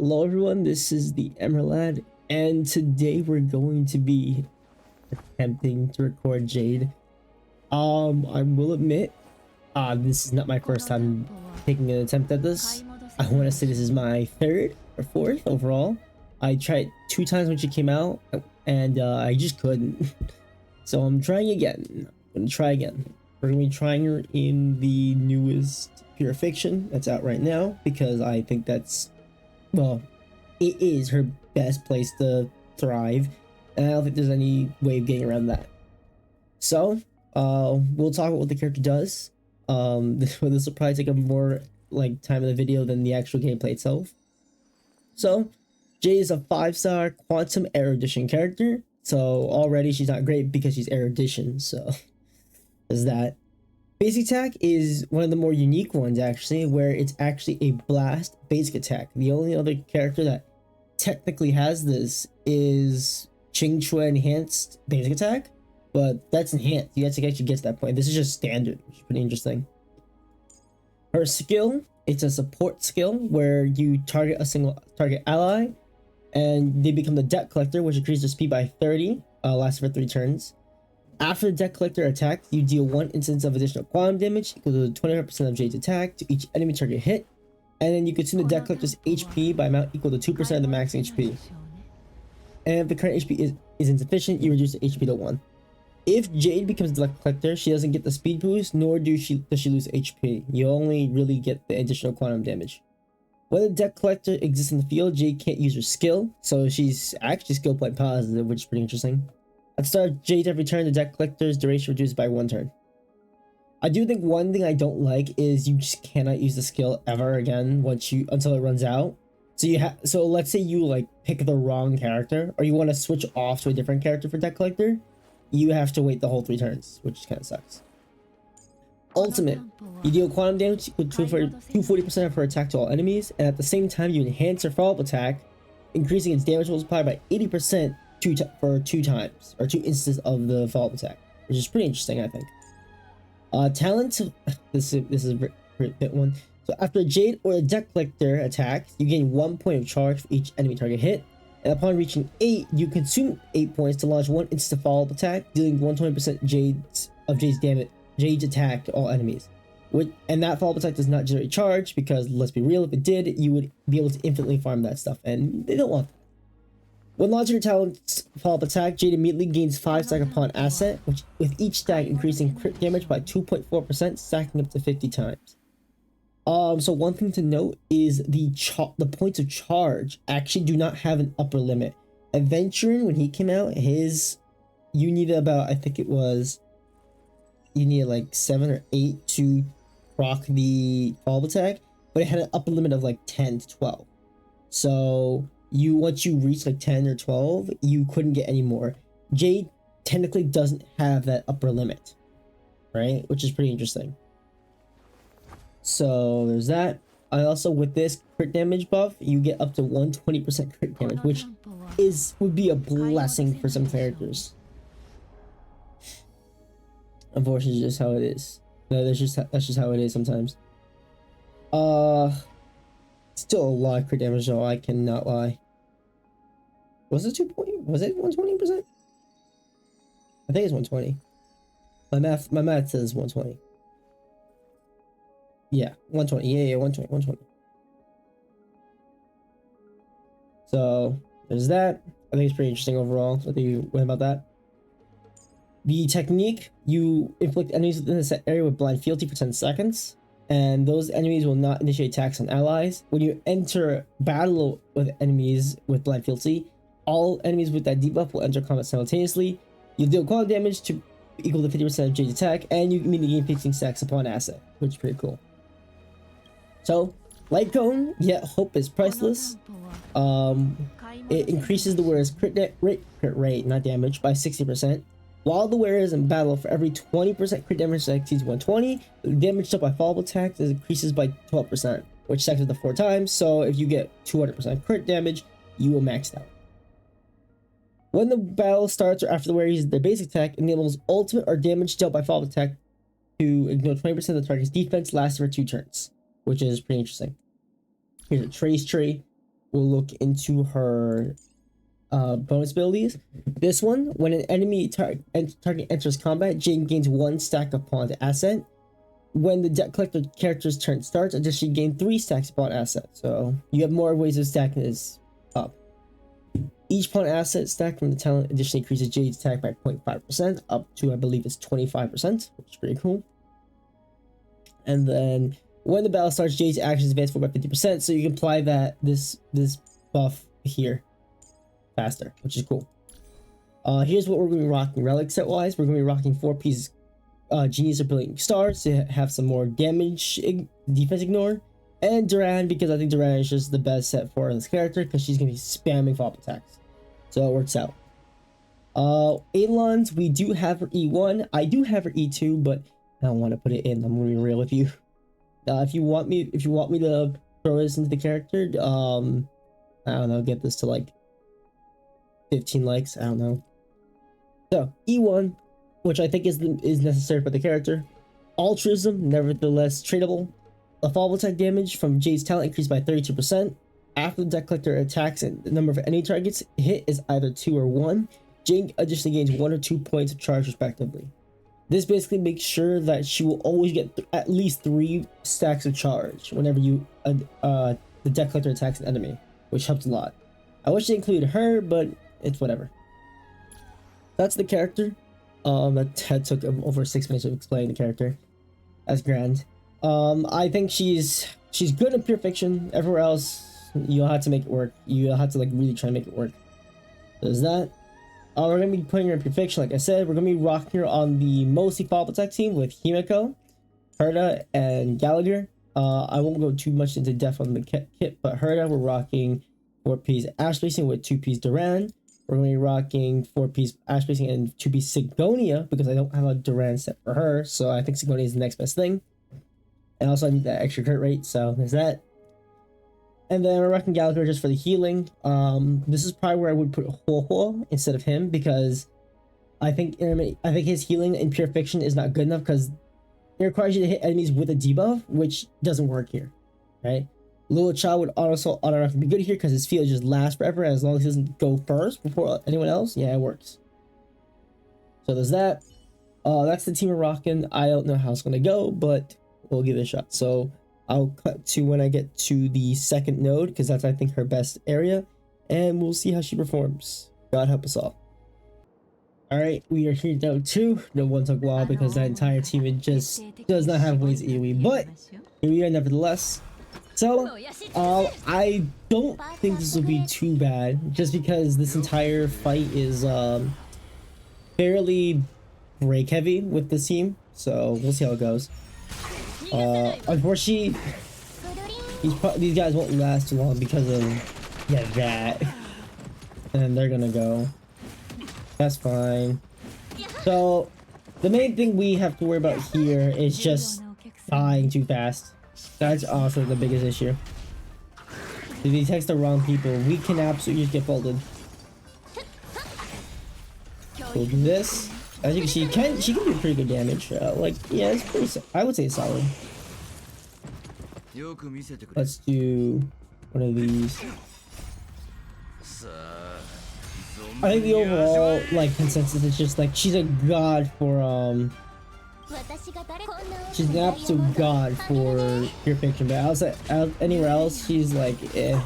Hello everyone, this is the Emerald, and today we're going to be attempting to record Jade. I will admit, this is not my first time taking an attempt at this. I want to say this is my third or fourth overall. I tried 2 times when she came out, and I just couldn't. So I'm trying again. I'm gonna try again. We're gonna be trying her in the newest Pure Fiction that's out right now, because I think that's, well, it is her best place to thrive, and I don't think there's any way of getting around that. So, we'll talk about what the character does. This will probably take a more like time in the video than the actual gameplay itself. So, Jade is a 5-star quantum Erudition character. So already she's not great because she's Erudition. So, there's that. Basic attack is one of the more unique ones actually, where it's actually a blast basic attack. The only other character that technically has this is Ching Chua enhanced basic attack, but that's enhanced. You have to actually get to that point. This is just standard, which is pretty interesting. Her skill, it's a support skill where you target a single target ally and they become the debt collector, which increases their speed by 30, lasts for 3 turns. After the debt collector attacks, you deal 1 instance of additional quantum damage equal to 25% of Jade's attack to each enemy target hit, and then you consume the debt collector's HP by amount equal to 2% of the max HP. And if the current HP is insufficient, you reduce the HP to 1. If Jade becomes the debt collector, she doesn't get the speed boost, nor does she lose HP. You only really get the additional quantum damage. When the debt collector exists in the field, Jade can't use her skill, so she's actually skill point positive, which is pretty interesting. At the start of Jade's every turn, the debt collector's duration reduced by 1 turn. I do think one thing I don't like is you just cannot use the skill ever again until it runs out. So let's say you like pick the wrong character, or you want to switch off to a different character for debt collector, you have to wait the whole 3 turns, which kind of sucks. Ultimate, you deal quantum damage equal to 240% of her attack to all enemies, and at the same time you enhance her follow-up attack, increasing its damage multiplier by 80% for 2 times, or 2 instances of the follow-up attack, which is pretty interesting, I think. Talent, this is a bit one. So after Jade or the debt collector attacks, you gain 1 point of charge for each enemy target hit, and upon reaching 8, you consume 8 points to launch 1 instant follow-up attack, dealing 120% Jade's attack to all enemies. And that follow-up attack does not generate charge, because let's be real, if it did, you would be able to infinitely farm that stuff, and they don't want that. When launching her talent's follow-up attack, Jade immediately gains 5 stack upon asset, with each stack increasing crit damage by 2.4%, stacking up to 50 times. So one thing to note is the points of charge actually do not have an upper limit. Adventuring, when he came out, you needed about, I think it was, you needed like 7 or 8 to proc the follow-up attack, but it had an upper limit of like 10 to 12. So once you reach like 10 or 12, you couldn't get any more. Jade technically doesn't have that upper limit, right? Which is pretty interesting. So there's that. I also, with this crit damage buff, you get up to 120% crit damage, which would be a blessing for some characters. Unfortunately, just how it is. No, that's just how it is sometimes. Still a lot of crit damage though, I cannot lie. Was it 2 point? Was it 120%? I think it's 120. My math says 120. Yeah, 120. Yeah, 120. So there's that. I think it's pretty interesting overall. What do you went about that? The technique, you inflict enemies within a set area with blind fealty for 10 seconds. And those enemies will not initiate attacks on allies. When you enter battle with enemies with blind fealty, all enemies with that debuff will enter combat simultaneously. You deal quantum damage to equal to 50% of Jade's attack, and you immediately gain 15 stacks upon asset, which is pretty cool. So, light cone, yet hope is priceless. It increases the wearer's crit rate, not damage, by 60%. While the wearer is in battle, for every 20% crit damage that exceeds 120, the damage dealt by follow-up attacks increases by 12%, which stacks up to 4 times. So if you get 200% crit damage, you will max out. When the battle starts or after the wearer uses their basic attack, enables ultimate or damage dealt by follow-up attack to ignore 20% of the target's defense, lasts for 2 turns, which is pretty interesting. Here's a trace tree. we'll look into her bonus abilities. This one, when an enemy target enters combat, Jade gains 1 stack of pawned asset. When the deck collector character's turn starts, additionally gain 3 stacks of pawn asset. So you have more ways of stacking this up. Each pawn asset stack from the talent additionally increases Jade's attack by 0.5% up to, I believe it's 25%, which is pretty cool. And then when the battle starts, Jade's actions advance by 50%, so you can apply this buff here faster, which is cool. Here's what we're going to be rocking relic set wise. We're going to be rocking 4-piece Genius of Brilliant Stars to have some more damage defense ignore, and Duran, because I think Duran is just the best set for this character because she's going to be spamming follow-up attacks, so it works out. Eidolons, we do have her E1. I do have her E2, but I don't want to put it in. I'm going to be real with you. If you want me to throw this into the character, I don't know, get this to like 15 likes, I don't know. So E1, which I think is necessary for the character. Altruism, nevertheless tradable. The follow attack damage from Jade's talent increased by 32%. After the deck collector attacks and the number of any targets hit is either 2 or 1, Jade additionally gains 1 or 2 points of charge respectively. This basically makes sure that she will always get at least 3 stacks of charge whenever the deck collector attacks an enemy, which helps a lot. I wish they included her, but it's whatever. That's the character. That took over 6 minutes to explain the character. That's grand. I think she's good in Pure Fiction. Everywhere else, you'll have to make it work. You'll have to like really try to make it work. There's that. We're gonna be putting her in Pure Fiction, like I said. We're gonna be rocking her on the mostly follow-up attack team with Himeko, Herta, and Gallagher. I won't go too much into depth on the kit, but Herta, we're rocking 4-piece Ash Spacing with 2-piece Duran. We're going to be rocking 4-piece Ash Spacing and 2-piece Sigonia because I don't have a Duran set for her, so I think Sigonia is the next best thing. And also I need that extra crit rate, so there's that. And then we're rocking Gallagher just for the healing. This is probably where I would put Ho-Ho instead of him because I think his healing in Pure Fiction is not good enough because it requires you to hit enemies with a debuff, which doesn't work here, right? Little Child would also automatically be good here because his field just lasts forever as long as he doesn't go first before anyone else. Yeah, it works. So there's that. That's the team we're rocking. I don't know how it's going to go, but we'll give it a shot. So I'll cut to when I get to the second node because that's, I think, her best area. And we'll see how she performs. God help us all. Alright, we are here node 2. No one took a while because that entire team, it just does not have ways AoE. But here we are nevertheless. So, I don't think this will be too bad, just because this entire fight is fairly break heavy with this team, so we'll see how it goes. Unfortunately, these guys won't last too long because of that, and they're gonna go. That's fine. So, the main thing we have to worry about here is just dying too fast. That's also the biggest issue. If he text the wrong people, we can absolutely just get folded. We'll do this. As you can see, she can do pretty good damage. Like, yeah, it's pretty. I would say it's solid. Let's do one of these. I think the overall like consensus is just like she's a god for she's an absolute god for Pure Fiction, but outside anywhere else she's like eh.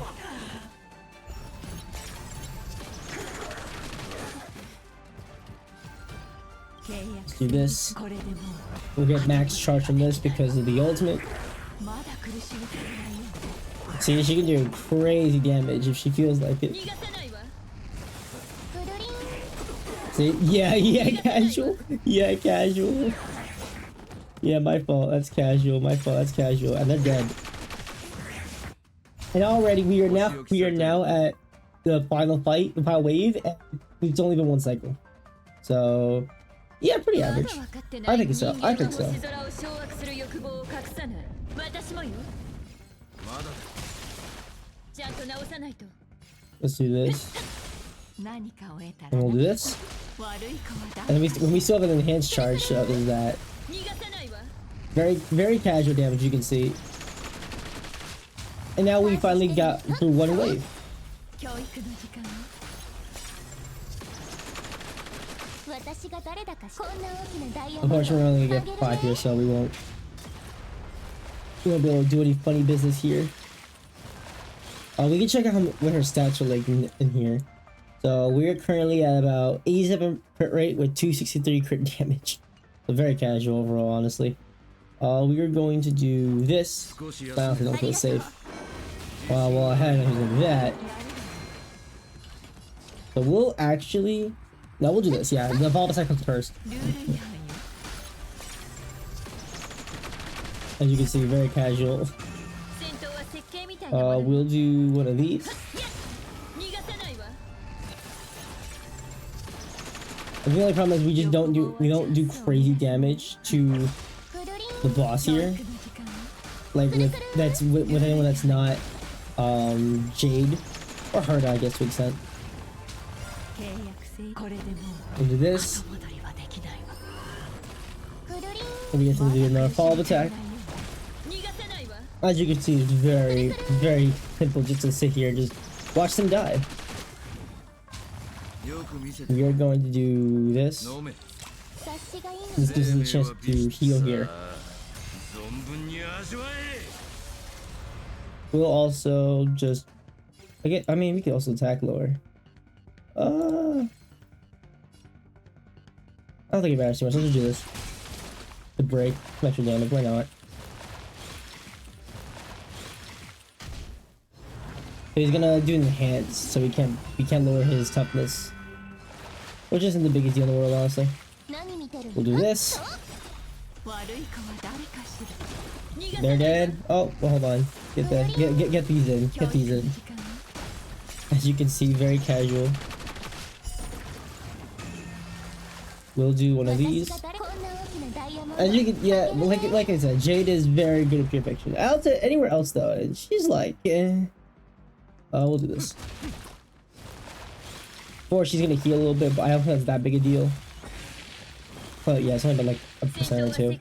Let's do this. We'll get max charge from this because of the ultimate. See, she can do crazy damage if she feels like it. See? Yeah, casual. Yeah, casual. Yeah, my fault. That's casual. My fault. That's casual. And they're dead. And already we are now at the final fight, the final wave, and it's only been one cycle. So yeah, pretty average. I think so. I think so. Let's do this. And we'll do this. And when we still have an enhanced charge, so there's that. Very, very casual damage, you can see. And now we finally got through one wave. Unfortunately, we're only gonna get 5 here, so we won't be able to do any funny business here. We can check out what her stats are like in here. So we're currently at about 87 crit rate with 263 crit damage. So very casual overall, honestly. We are going to do this. I don't think I'll feel safe. Well, I had anything like that. So we'll actually... No, we'll do this, yeah. The Evolve attack comes first. As you can see, very casual. We'll do one of these. The only problem is we just don't do crazy damage to the boss here. Like with anyone that's not Jade or Herda, I guess to an extent. We'll do this. We get to do another follow-up attack. As you can see, it's very, very simple just to sit here and just watch them die. We are going to do this. This gives us a chance to heal here. We'll also just... I mean, we can also attack lower. I don't think it matters too much. Let's just do this. To break. Extra damage, why not? He's gonna do enhance, so we can't lower his toughness. Which isn't the biggest deal in the world, honestly. We'll do this. They're dead. Oh, well, hold on. Get these in. Get these in. As you can see, very casual. We'll do one of these. As you can, yeah, like I said, Jade is very good at Pure Fiction. Out to anywhere else though, and she's like, eh. We'll do this. Or she's gonna heal a little bit, but I don't think that's that big a deal. But yeah, it's only been like a percent or two.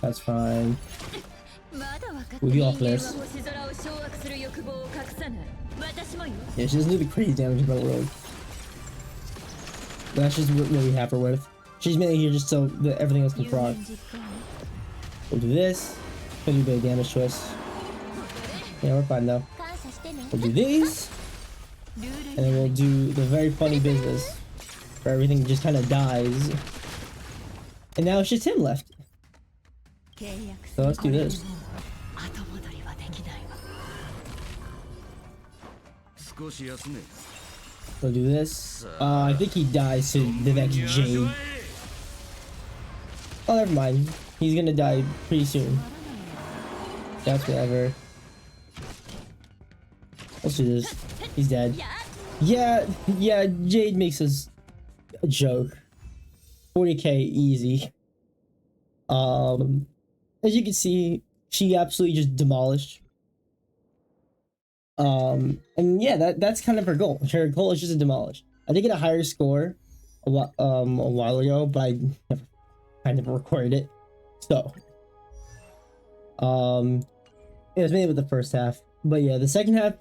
That's fine. We'll be off this. Yeah, she doesn't do the crazy damage in the world. That's just what we have her with. She's mainly here just so that everything else can proc. We'll do this. Gonna do a bit of damage to us. Yeah, we're fine though. We'll do these. And then we'll do the very funny business where everything just kind of dies. And now it's just him left. So let's do this. We'll do this. I think he dies to the next Jade. Oh, never mind. He's gonna die pretty soon. That's whatever. Let's do this. He's dead. Yeah, Jade makes us a joke. 40k easy. As you can see, she absolutely just demolished. And yeah, that's kind of her goal. Her goal is just to demolish. I did get a higher score a while ago, but I never recorded it. So, it was mainly with the first half. But yeah, the second half,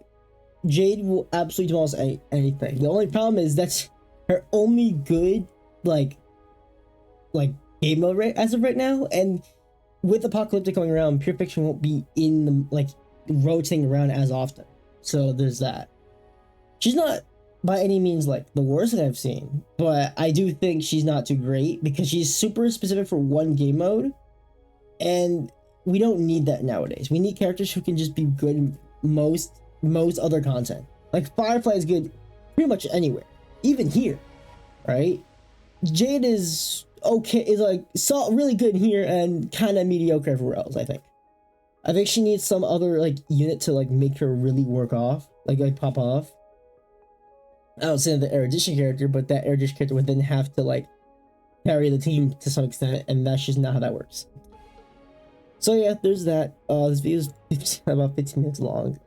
Jade will absolutely demolish anything. The only problem is that's her only good like game mode as of right now, and with Apocalyptic going around, Pure Fiction won't be in the rotating around as often. So there's that. She's not by any means like the worst that I've seen, but I do think she's not too great because she's super specific for one game mode, and we don't need that nowadays. We need characters who can just be good in most other content. Like Firefly is good pretty much anywhere, even here, right? Jade is okay, is like really good here and kind of mediocre everywhere else. I think she needs some other unit to make her really work off, like pop off. I don't say the Erudition character, but that Erudition character would then have to carry the team to some extent, and that's just not how that works. So yeah, there's that. This video is about 15 minutes long.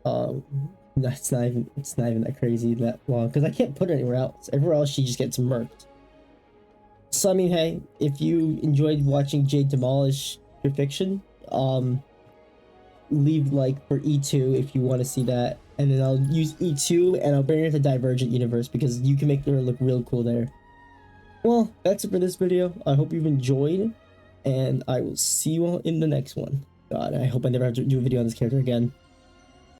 It's not even that crazy that long because I can't put her anywhere else. Everywhere else she just gets murked. So I mean, hey, if you enjoyed watching Jade demolish Pure Fiction, leave like for E2 if you want to see that, and then I'll use E2 and I'll bring her to Divergent Universe because you can make her look real cool there. Well, that's it for this video. I hope you've enjoyed, and I will see you all in the next one. God, I hope I never have to do a video on this character again.